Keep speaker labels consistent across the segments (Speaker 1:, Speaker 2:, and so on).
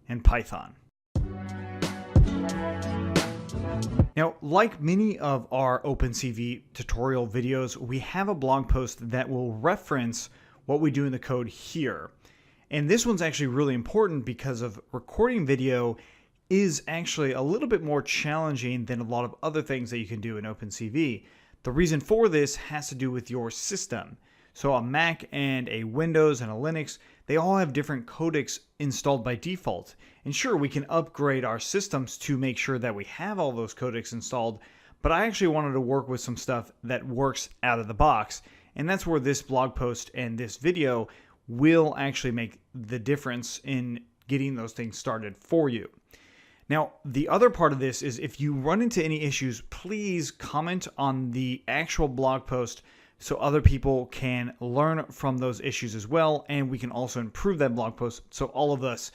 Speaker 1: and Python. Now, like many of our OpenCV tutorial videos, we have a blog post that will reference what we do in the code here. And this one's actually really important because of recording video is actually a little bit more challenging than a lot of other things that you can do in OpenCV. The reason for this has to do with your system. So a Mac and a Windows and a Linux, they all have different codecs installed by default. And sure, we can upgrade our systems to make sure that we have all those codecs installed, but I actually wanted to work with some stuff that works out of the box. And that's where this blog post and this video will actually make the difference in getting those things started for you. Now, the other part of this is if you run into any issues, please comment on the actual blog post so other people can learn from those issues as well, and we can also improve that blog post so all of us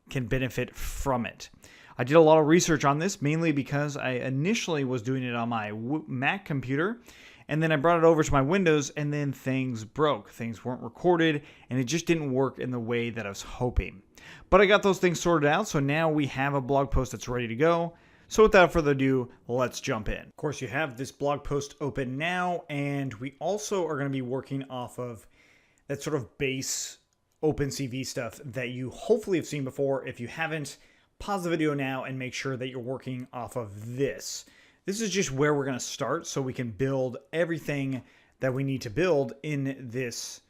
Speaker 1: can benefit from it. I did a lot of research on this, mainly because I initially was doing it on my Mac computer, and then I brought it over to my Windows, and then things broke. Things weren't recorded, and it just didn't work in the way that I was hoping. But I got those things sorted out, so now we have a blog post that's ready to go. So without further ado, let's jump in. Of course, you have this blog post open now, and we also are going to be working off of that sort of base OpenCV stuff that you hopefully have seen before. If you haven't, pause the video now and make sure that you're working off of this. This is just where we're going to start so we can build everything that we need to build in this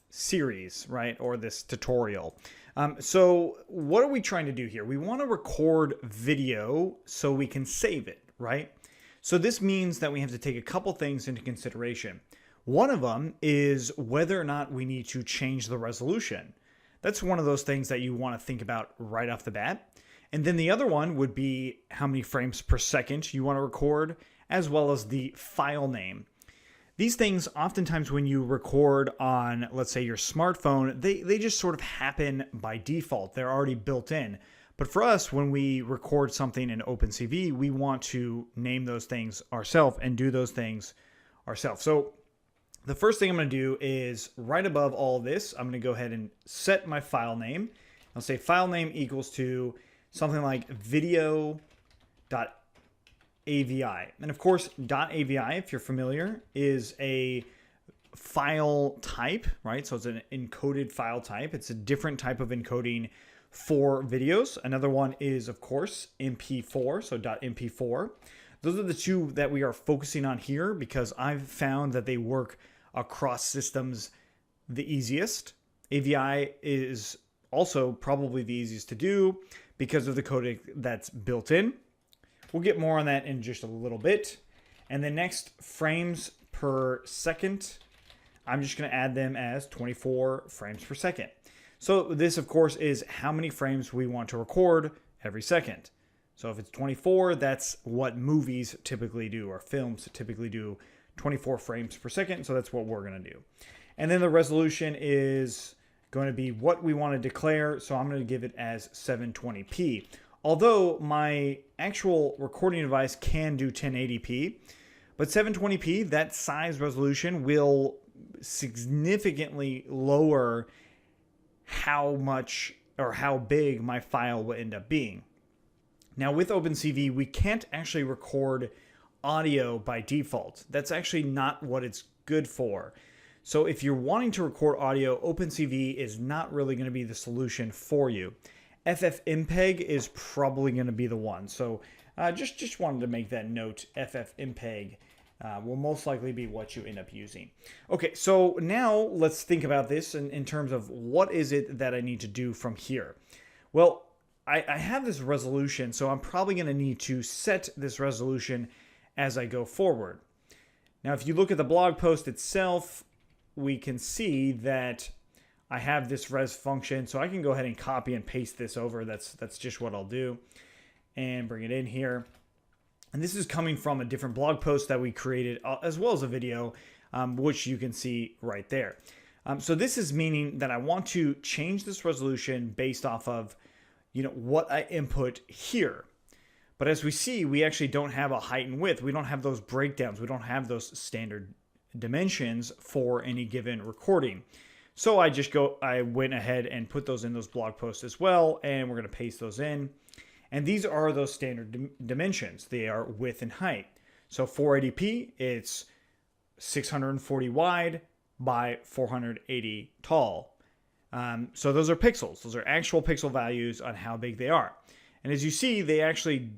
Speaker 1: series, right? Or this tutorial. So what are we trying to do here? We want to record video so we can save it, right? So this means that we have to take a couple things into consideration. One of them is whether or not we need to change the resolution. That's one of those things that you want to think about right off the bat. And then the other one would be how many frames per second you want to record, as well as the file name. These things, oftentimes when you record on, let's say, your smartphone, they just sort of happen by default. They're already built in. But for us, when we record something in OpenCV, we want to name those things ourselves and do those things ourselves. So the first thing I'm going to do is right above all this, I'm going to go ahead and set my file name. I'll say file name equals to something like video.avi. And of course, .avi, if you're familiar, is a file type, right? So it's an encoded file type. It's a different type of encoding for videos. Another one is, of course, MP4, so .mp4. Those are the two that we are focusing on here because I've found that they work across systems the easiest. AVI is also probably the easiest to do because of the codec that's built in. We'll get more on that in just a little bit. And the next, frames per second, I'm just going to add them as 24 frames per second. So this, of course, is how many frames we want to record every second. So if it's 24, that's what movies typically do, or films typically do, 24 frames per second. So that's what we're going to do. And then the resolution is going to be what we want to declare. So I'm going to give it as 720p. Although my actual recording device can do 1080p, but 720p, that size resolution will significantly lower how much or how big my file will end up being. Now with OpenCV, we can't actually record audio by default. That's actually not what it's good for. So if you're wanting to record audio, OpenCV is not really going to be the solution for you. FFmpeg is probably going to be the one. So just wanted to make that note. FFmpeg will most likely be what you end up using. Okay, so now let's think about this in terms of what is it that I need to do from here. Well, I have this resolution, so I'm probably going to need to set this resolution as I go forward. Now, if you look at the blog post itself, we can see that I have this res function, so I can go ahead and copy and paste this over. That's just what I'll do, and bring it in here. And this is coming from a different blog post that we created, as well as a video, which you can see right there. So this is meaning that I want to change this resolution based off of, what I input here. But as we see, we actually don't have a height and width. We don't have those breakdowns. We don't have those standard dimensions for any given recording. So I went ahead and put those in those blog posts as well, and we're going to paste those in. And these are those standard dimensions. They are width and height. So 480p, it's 640 wide by 480 tall. So those are pixels. Those are actual pixel values on how big they are. And as you see, they actually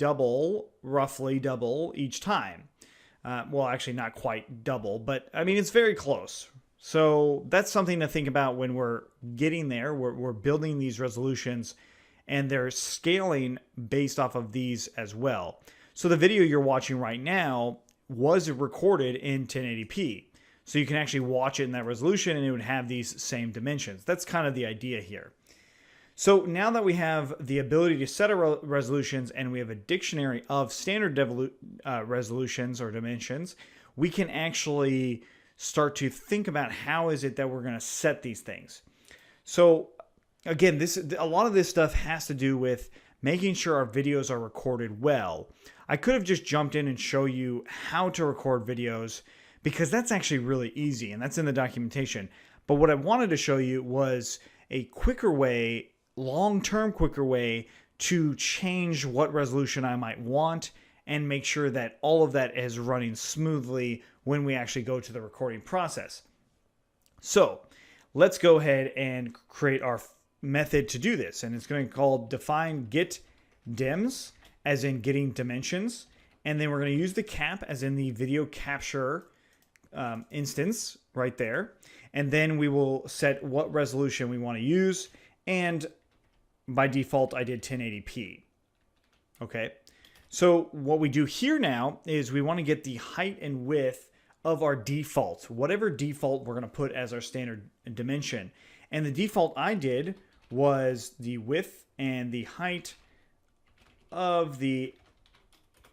Speaker 1: roughly double each time. Well, actually not quite double, but I mean, it's very close. So that's something to think about when we're getting there. We're building these resolutions, and they're scaling based off of these as well. So the video you're watching right now was recorded in 1080p. So you can actually watch it in that resolution and it would have these same dimensions. That's kind of the idea here. So now that we have the ability to set our resolutions and we have a dictionary of standard resolutions or dimensions, we can actually start to think about how is it that we're going to set these things. So again, a lot of this stuff has to do with making sure our videos are recorded well. I could have just jumped in and show you how to record videos because that's actually really easy and that's in the documentation. But what I wanted to show you was a quicker way, long-term quicker way to change what resolution I might want and make sure that all of that is running smoothly when we actually go to the recording process. So let's go ahead and create our method to do this. And it's going to be called define get dims, as in getting dimensions. And then we're going to use the cap as in the video capture instance right there. And then we will set what resolution we want to use. And by default, I did 1080p. Okay. So what we do here now is we want to get the height and width of our default, whatever default we're going to put as our standard dimension. And the default I did was the width and the height of the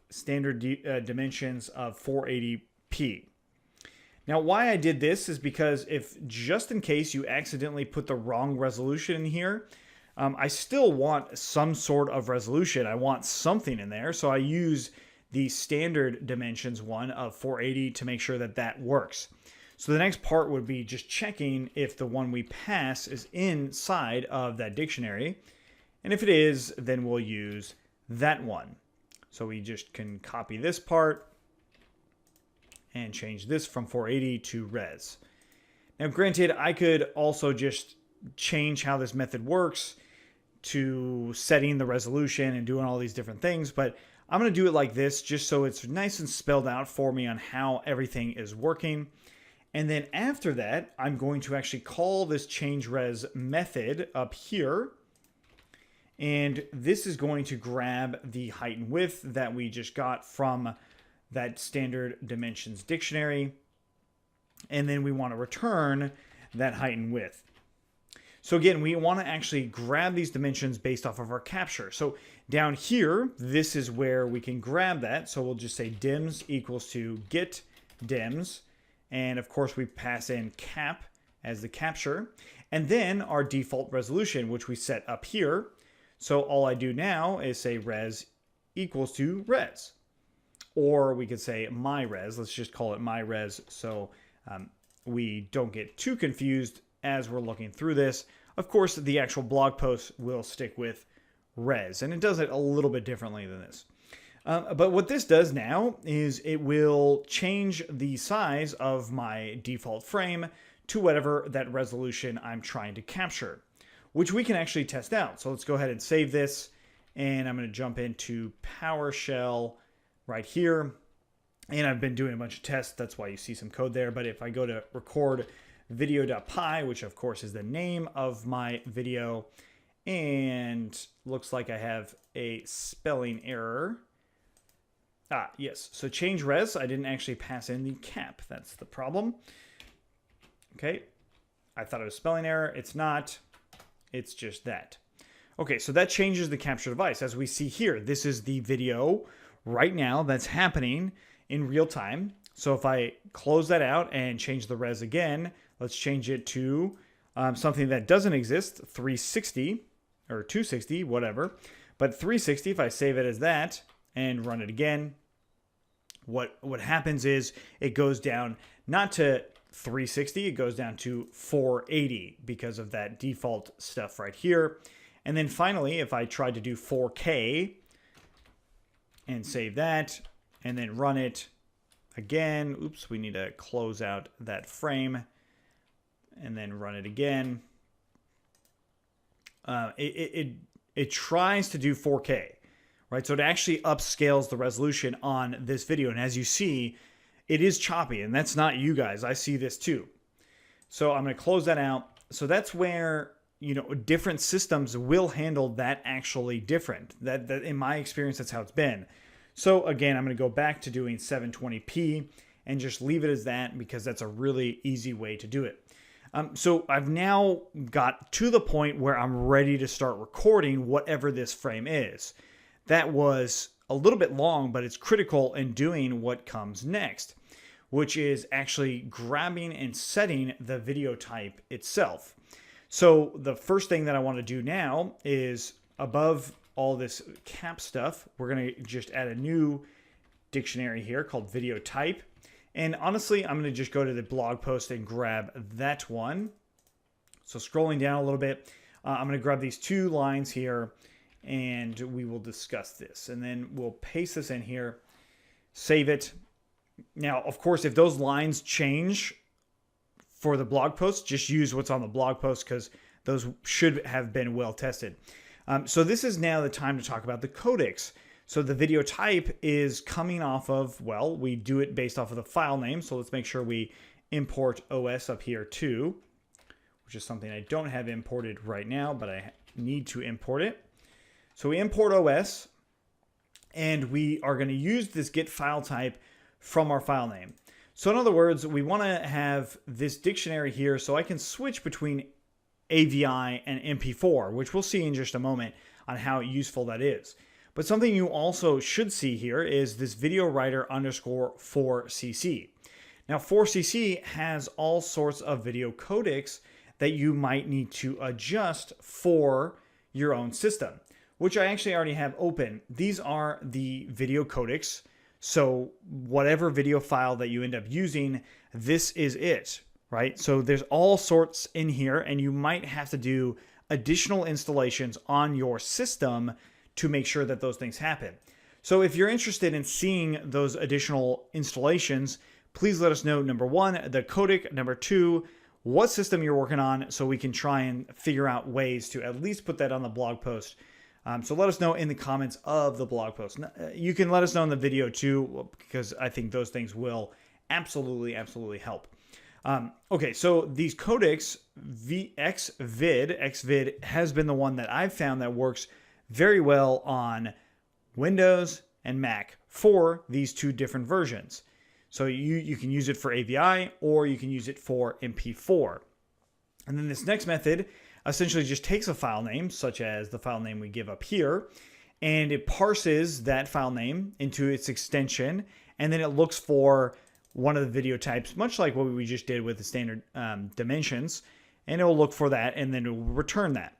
Speaker 1: standard dimensions of 480p. Now, why I did this is because if just in case you accidentally put the wrong resolution in here, I still want some sort of resolution. I want something in there. So I use the standard dimensions one of 480 to make sure that that works. So the next part would be just checking if the one we pass is inside of that dictionary. And if it is, then we'll use that one. So we just can copy this part and change this from 480 to res. Now, granted, I could also just change how this method works to setting the resolution and doing all these different things, but I'm going to do it like this just so it's nice and spelled out for me on how everything is working. And then after that, I'm going to actually call this change res method up here. And this is going to grab the height and width that we just got from that standard dimensions dictionary. And then we want to return that height and width. So again, we want to actually grab these dimensions based off of our capture. So down here, this is where we can grab that. So we'll just say dims equals to get dims. And of course, we pass in cap as the capture. And then our default resolution, which we set up here. So all I do now is say res equals to res. Or we could say my res. Let's just call it my res so we don't get too confused as we're looking through this. Of course, the actual blog post will stick with res, and it does it a little bit differently than this. But what this does now is it will change the size of my default frame to whatever that resolution I'm trying to capture, which we can actually test out. So let's go ahead and save this, and I'm going to jump into PowerShell right here. And I've been doing a bunch of tests. That's why you see some code there. But if I go to record video.py, which of course is the name of my video, and looks like I have a spelling error. Yes. So change res, I didn't actually pass in the cap. That's the problem. Okay. I thought it was spelling error. It's not. It's just that. Okay. So that changes the capture device. As we see here, this is the video right now that's happening in real time. So if I close that out and change the res again, let's change it to something that doesn't exist, 360 or 260, whatever. But 360, if I save it as that and run it again, what happens is it goes down not to 360, it goes down to 480 because of that default stuff right here. And then finally, if I tried to do 4K and save that and then run it again, oops, we need to close out that frame and then run it again. It tries to do 4K, right? So it actually upscales the resolution on this video. And as you see, it is choppy, and that's not you guys. I see this too. So I'm going to close that out. So that's where, you know, different systems will handle that actually different. That in my experience, that's how it's been. So again, I'm going to go back to doing 720p and just leave it as that because that's a really easy way to do it. So I've now got to the point where I'm ready to start recording whatever this frame is. That was a little bit long, but it's critical in doing what comes next, which is actually grabbing and setting the video type itself. So the first thing that I want to do now is above all this cap stuff, we're going to just add a new dictionary here called video type. And honestly, I'm going to just go to the blog post and grab that one. So scrolling down a little bit, I'm going to grab these two lines here and we will discuss this. And then we'll paste this in here, save it. Now, of course, if those lines change for the blog post, just use what's on the blog post because those should have been well tested. So this is now the time to talk about the codecs. So the video type is coming off of, well, we do it based off of the file name. So let's make sure we import OS up here too, which is something I don't have imported right now, but I need to import it. So we import OS, and we are going to use this get file type from our file name. So in other words, we want to have this dictionary here so I can switch between AVI and MP4, which we'll see in just a moment on how useful that is. But something you also should see here is this video writer underscore 4cc. Now 4cc has all sorts of video codecs that you might need to adjust for your own system, which I actually already have open. These are the video codecs. So whatever video file that you end up using, this is it, right? So there's all sorts in here, and you might have to do additional installations on your system to make sure that those things happen. So if you're interested in seeing those additional installations, please let us know, number one, the codec, number two, what system you're working on so we can try and figure out ways to at least put that on the blog post. So let us know in the comments of the blog post. You can let us know in the video too, because I think those things will absolutely help. Okay, so these codecs, Xvid has been the one that I've found that works very well on Windows and Mac for these two different versions. So you can use it for AVI or you can use it for MP4. And then this next method essentially just takes a file name, such as the file name we give up here, and it parses that file name into its extension, and then it looks for one of the video types, much like what we just did with the standard dimensions, and it will look for that, and then it will return that.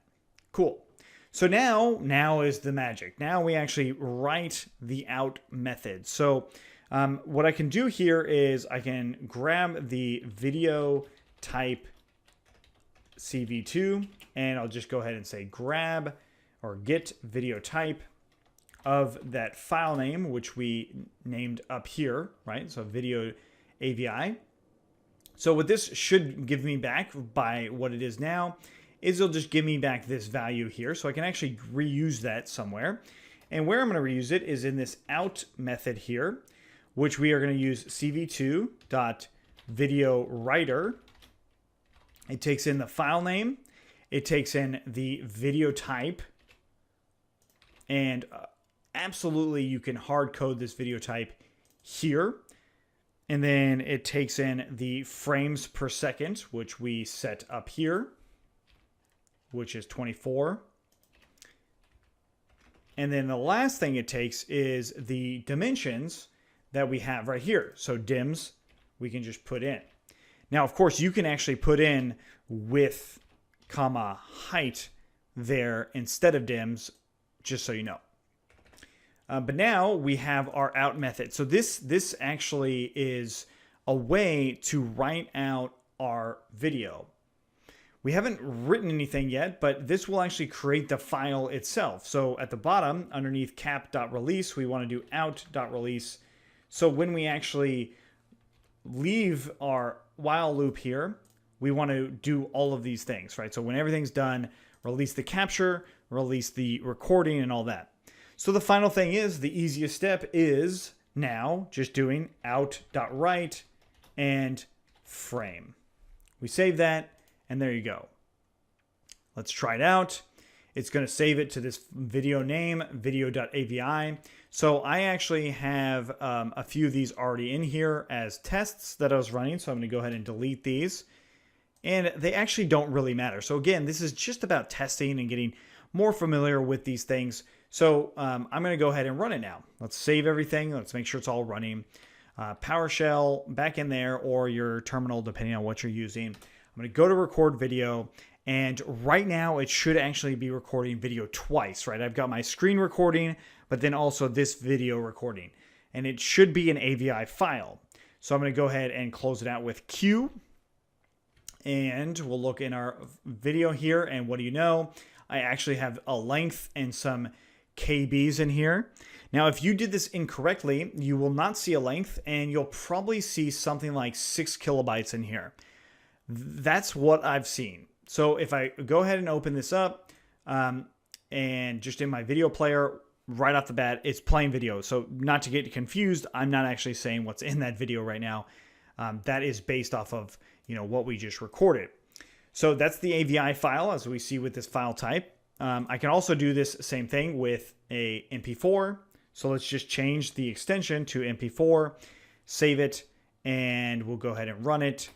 Speaker 1: Cool. So now is the magic. Now we actually write the out method. So what I can do here is I can grab the video type CV2, and I'll just go ahead and say grab or get video type of that file name, which we named up here, right? So video AVI. So what this should give me back by what it is now is it'll just give me back this value here. So I can actually reuse that somewhere. And where I'm going to reuse it is in this out method here, which we are going to use cv2.videowriter. It takes in the file name. It takes in the video type. And absolutely, you can hard code this video type here. And then it takes in the frames per second, which we set up here, which is 24. And then the last thing it takes is the dimensions that we have right here. So dims, we can just put in. Now, of course, you can actually put in width, comma, height there instead of dims, just so you know. But now we have our out method. So this actually is a way to write out our video. We haven't written anything yet, but this will actually create the file itself. So at the bottom, underneath cap.release, we want to do out.release. So when we actually leave our while loop here, we want to do all of these things, right? So when everything's done, release the capture, release the recording, and all that. So the final thing is, the easiest step is now just doing out.write and frame. We save that, and there you go. Let's try it out. It's going to save it to this video name, video.avi. So I actually have a few of these already in here as tests that I was running. So I'm going to go ahead and delete these. And they actually don't really matter. So again, this is just about testing and getting more familiar with these things. So I'm going to go ahead and run it now. Let's save everything. Let's make sure it's all running. PowerShell back in there, or your terminal, depending on what you're using. I'm going to go to record video. And right now it should actually be recording video twice, right? I've got my screen recording, but then also this video recording. And it should be an AVI file. So I'm going to go ahead and close it out with Q. And we'll look in our video here. And what do you know? I actually have a length and some KBs in here. Now, if you did this incorrectly, you will not see a length, and you'll probably see something like 6 kilobytes in here. That's what I've seen. So if I go ahead and open this up, and just in my video player, right off the bat, it's playing video. So not to get confused, I'm not actually saying what's in that video right now. That is based off of, what we just recorded. So that's the AVI file, as we see with this file type. I can also do this same thing with a MP4. So let's just change the extension to MP4, save it, and we'll go ahead and run it.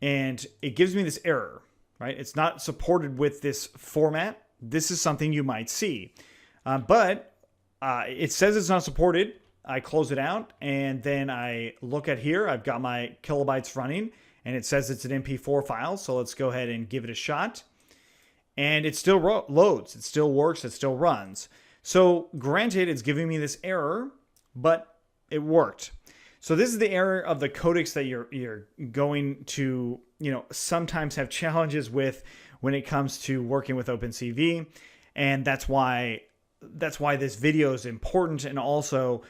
Speaker 1: And it gives me this error, right? It's not supported with this format. This is something you might see. But it says it's not supported. I close it out, and then I look at here. I've got my kilobytes running, and it says it's an MP4 file. So let's go ahead and give it a shot. And it still loads. It still works. It still runs. So granted, it's giving me this error, but it worked. So this is the error of the codecs that you're going to, sometimes have challenges with when it comes to working with OpenCV. And that's why this video is important. And also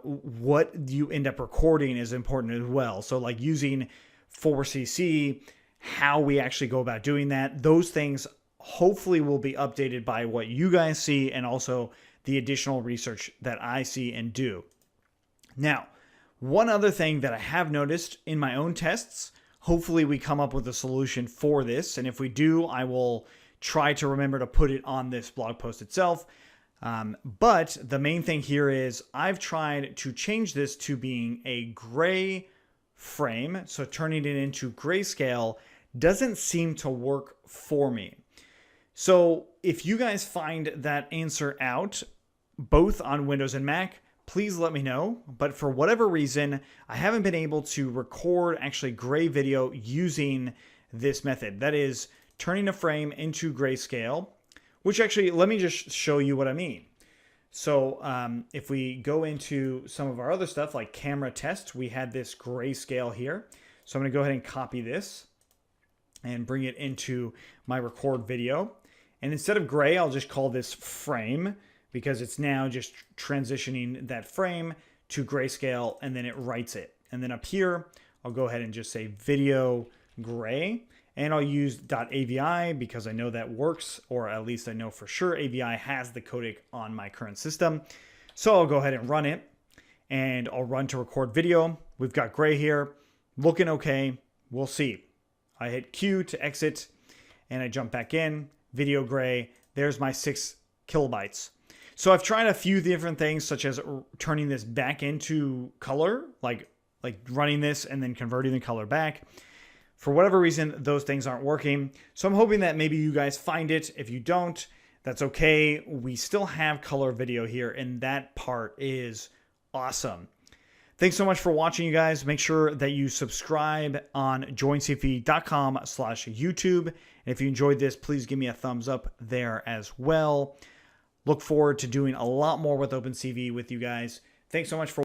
Speaker 1: what you end up recording is important as well. So like using 4CC, how we actually go about doing that, those things hopefully will be updated by what you guys see, and also the additional research that I see and do. Now, one other thing that I have noticed in my own tests, hopefully we come up with a solution for this. And if we do, I will try to remember to put it on this blog post itself. But the main thing here is I've tried to change this to being a gray frame. So turning it into grayscale doesn't seem to work for me. So if you guys find that answer out, both on Windows and Mac, please let me know. But for whatever reason, I haven't been able to record actually gray video using this method. That is turning a frame into grayscale, which actually, let me just show you what I mean. So if we go into some of our other stuff like camera test, we had this grayscale here. So I'm going to go ahead and copy this and bring it into my record video. And instead of gray, I'll just call this frame, because it's now just transitioning that frame to grayscale, and then it writes it. And then up here, I'll go ahead and just say video gray, and I'll use .avi because I know that works, or at least I know for sure AVI has the codec on my current system. So I'll go ahead and run it, and I'll run to record video. We've got gray here, looking okay. We'll see. I hit Q to exit, and I jump back in. Video gray. There's my 6 kilobytes. So I've tried a few different things, such as turning this back into color, like running this and then converting the color back. For whatever reason, those things aren't working. So I'm hoping that maybe you guys find it. If you don't, that's okay. We still have color video here, and that part is awesome. Thanks so much for watching, you guys. Make sure that you subscribe on joincv.com/YouTube. And if you enjoyed this, please give me a thumbs up there as well. Look forward to doing a lot more with OpenCV with you guys. Thanks so much for